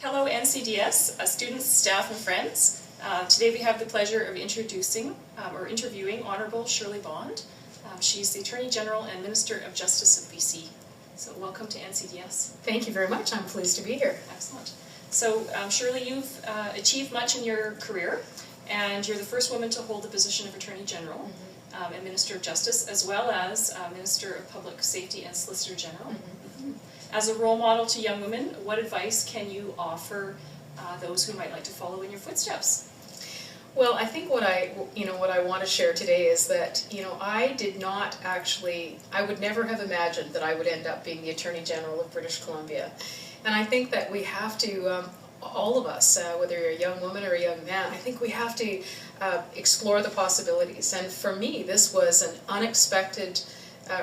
Hello NCDES, students, staff and friends. Today we have the pleasure of interviewing Honourable Shirley Bond. She's the Attorney General and Minister of Justice of BC. So welcome to NCDES. Thank you very much. I'm pleased to be here. Excellent. So Shirley, you've achieved much in your career, and you're the first woman to hold the position of Attorney General and Minister of Justice, as well as Minister of Public Safety and Solicitor General. As a role model to young women, what advice can you offer those who might like to follow in your footsteps? Well, I think what I want to share today is that, I would never have imagined that I would end up being the Attorney General of British Columbia. And I think that we have to, all of us, whether you're a young woman or a young man, I think we have to explore the possibilities. And for me, this was an unexpected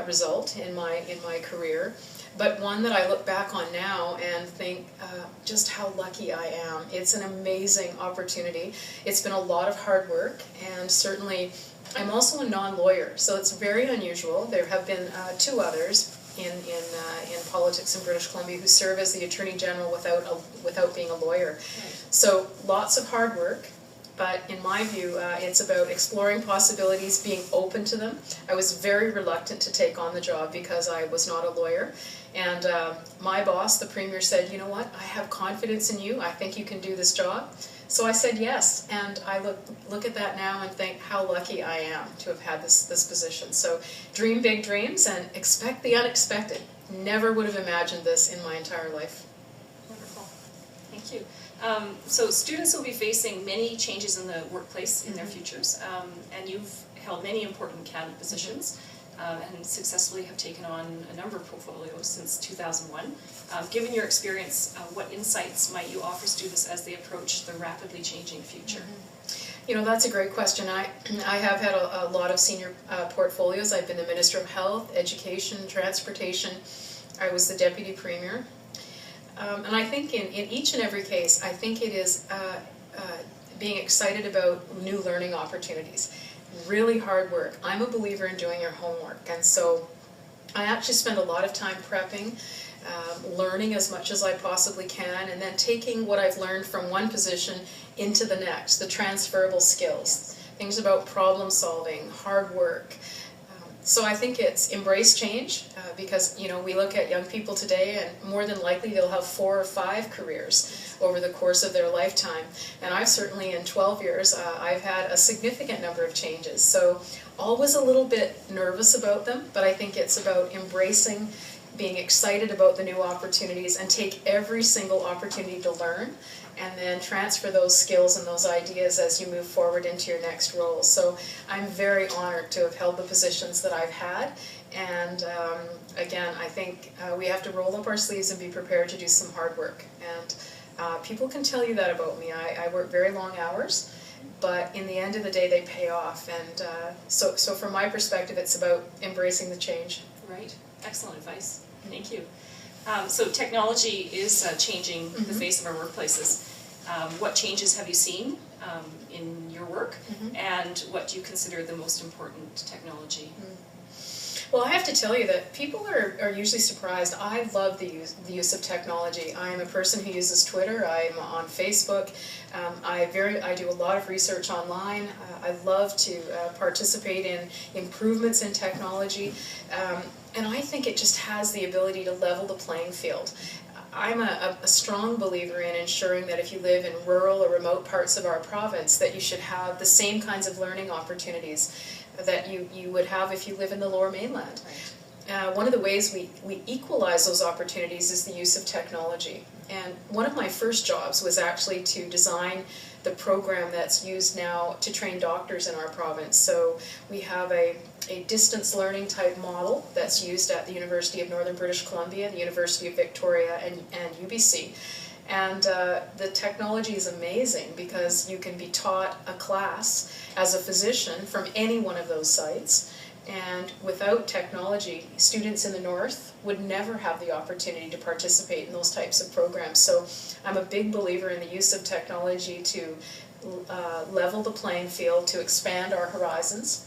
result in my career, but one that I look back on now and think just how lucky I am. It's an amazing opportunity. It's been a lot of hard work, and certainly I'm also a non-lawyer, so it's very unusual. There have been two others in politics in British Columbia who serve as the Attorney General without being a lawyer. Right. So lots of hard work. But in my view, it's about exploring possibilities, being open to them. I was very reluctant to take on the job because I was not a lawyer. And my boss, the Premier, said, you know what, I have confidence in you. I think you can do this job. So I said yes. And I look at that now and think how lucky I am to have had this position. So dream big dreams and expect the unexpected. Never would have imagined this in my entire life. Wonderful. Thank you. So students will be facing many changes in the workplace in their futures, and you've held many important cabinet positions and successfully have taken on a number of portfolios since 2001. Given your experience, what insights might you offer students as they approach the rapidly changing future? That's a great question. I have had a lot of senior portfolios. I've been the Minister of Health, Education, Transportation. I was the Deputy Premier. And I think in each and every case, I think it is being excited about new learning opportunities. Really hard work. I'm a believer in doing your homework, and so I actually spend a lot of time prepping, learning as much as I possibly can, and then taking what I've learned from one position into the next, the transferable skills, things about problem solving, hard work. So I think it's embrace change because, we look at young people today and more than likely they'll have 4 or 5 careers over the course of their lifetime. And I've certainly in 12 years, I've had a significant number of changes. So always a little bit nervous about them, but I think it's about embracing, being excited about the new opportunities and take every single opportunity to learn and then transfer those skills and those ideas as you move forward into your next role. So I'm very honored to have held the positions that I've had, and again, I think we have to roll up our sleeves and be prepared to do some hard work. And people can tell you that about me. I work very long hours, but in the end of the day they pay off, and so from my perspective it's about embracing the change. Right. Excellent advice. Thank you. So technology is changing the face of our workplaces. What changes have you seen in your work, and what do you consider the most important technology? Well, I have to tell you that people are usually surprised. I love the use of technology. I am a person who uses Twitter. I'm on Facebook. I do a lot of research online. I love to participate in improvements in technology. And I think it just has the ability to level the playing field. I'm a strong believer in ensuring that if you live in rural or remote parts of our province, that you should have the same kinds of learning opportunities that you would have if you live in the Lower Mainland. Right. One of the ways we equalize those opportunities is the use of technology. And one of my first jobs was actually to design the program that's used now to train doctors in our province. So we have a distance learning type model that's used at the University of Northern British Columbia, the University of Victoria, and UBC. And the technology is amazing because you can be taught a class as a physician from any one of those sites. And without technology, students in the North would never have the opportunity to participate in those types of programs. So I'm a big believer in the use of technology to level the playing field, to expand our horizons.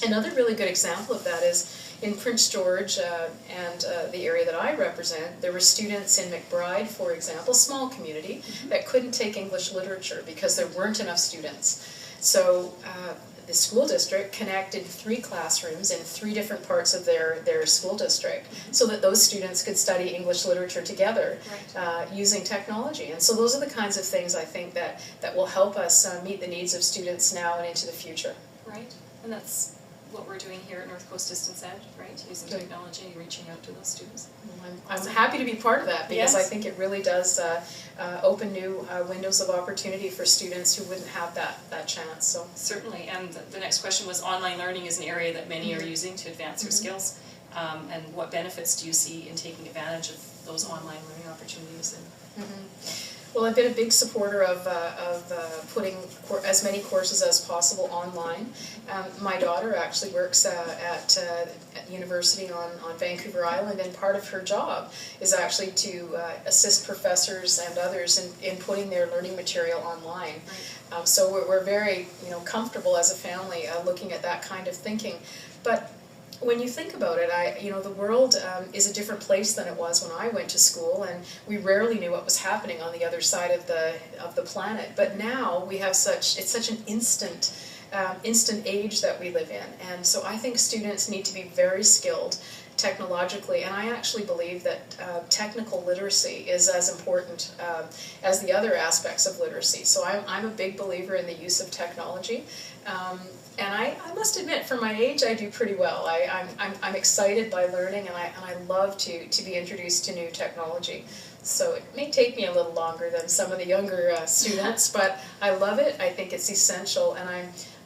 Another really good example of that is in Prince George and the area that I represent, there were students in McBride, for example, small community, that couldn't take English literature because there weren't enough students. So the school district connected 3 classrooms in 3 different parts of their school district so that those students could study English literature together using technology. And so those are the kinds of things I think that will help us meet the needs of students now and into the future. Right, and that's what we're doing here at North Coast Distance Ed, right? Using technology, reaching out to those students. I'm happy to be part of that because Yes. I think it really does open new windows of opportunity for students who wouldn't have that chance. So certainly, and the next question was online learning is an area that many are using to advance their skills. And what benefits do you see in taking advantage of those online learning opportunities? And well, I've been a big supporter of putting as many courses as possible online. My daughter actually works at university on Vancouver Island, and part of her job is actually to assist professors and others in putting their learning material online. Right. So we're very comfortable as a family looking at that kind of thinking. But when you think about it, the world is a different place than it was when I went to school, and we rarely knew what was happening on the other side of the planet. But now we have it's such an instant age that we live in, and so I think students need to be very skilled technologically, and I actually believe that technical literacy is as important as the other aspects of literacy. So I'm a big believer in the use of technology. And I must admit, for my age, I do pretty well. I'm excited by learning, and I love to be introduced to new technology. So it may take me a little longer than some of the younger students, but I love it. I think it's essential, and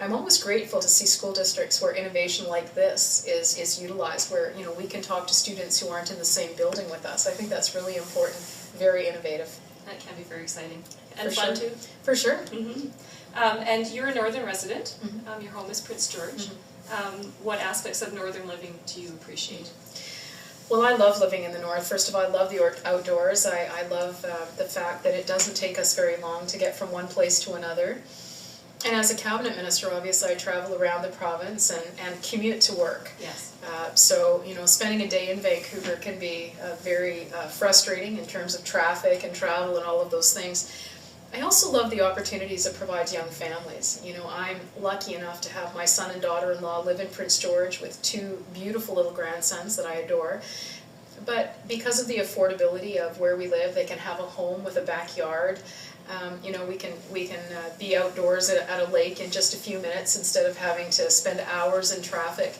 I'm almost grateful to see school districts where innovation like this is utilized, where we can talk to students who aren't in the same building with us. I think that's really important, very innovative. that can be very exciting. And For fun sure. too. For sure. And you're a northern resident. Your home is Prince George. What aspects of northern living do you appreciate? Well, I love living in the north. First of all, I love the outdoors. I love the fact that it doesn't take us very long to get from one place to another. And as a cabinet minister, obviously, I travel around the province and commute to work. Yes. So, spending a day in Vancouver can be very frustrating in terms of traffic and travel and all of those things. I also love the opportunities it provides young families. I'm lucky enough to have my son and daughter-in-law live in Prince George with 2 beautiful little grandsons that I adore. But because of the affordability of where we live, they can have a home with a backyard. We can be outdoors at a lake in just a few minutes instead of having to spend hours in traffic.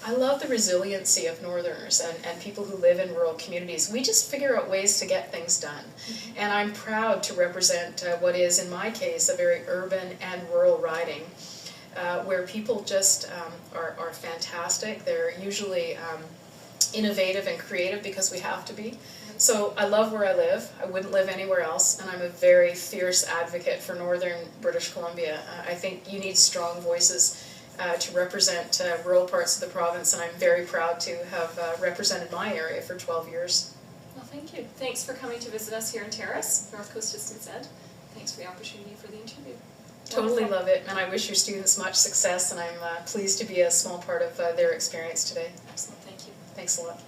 I love the resiliency of Northerners and people who live in rural communities. We just figure out ways to get things done. And I'm proud to represent what is, in my case, a very urban and rural riding, where people just are fantastic. They're usually innovative and creative because we have to be. So I love where I live. I wouldn't live anywhere else, and I'm a very fierce advocate for northern British Columbia. I think you need strong voices to represent rural parts of the province, and I'm very proud to have represented my area for 12 years. Well, thank you. Thanks for coming to visit us here in Terrace, North Coast Distance Ed. Thanks for the opportunity for the interview. Totally Wonderful. love it, and I wish your students much success, and I'm pleased to be a small part of their experience today. Excellent, thank you. Thanks a lot.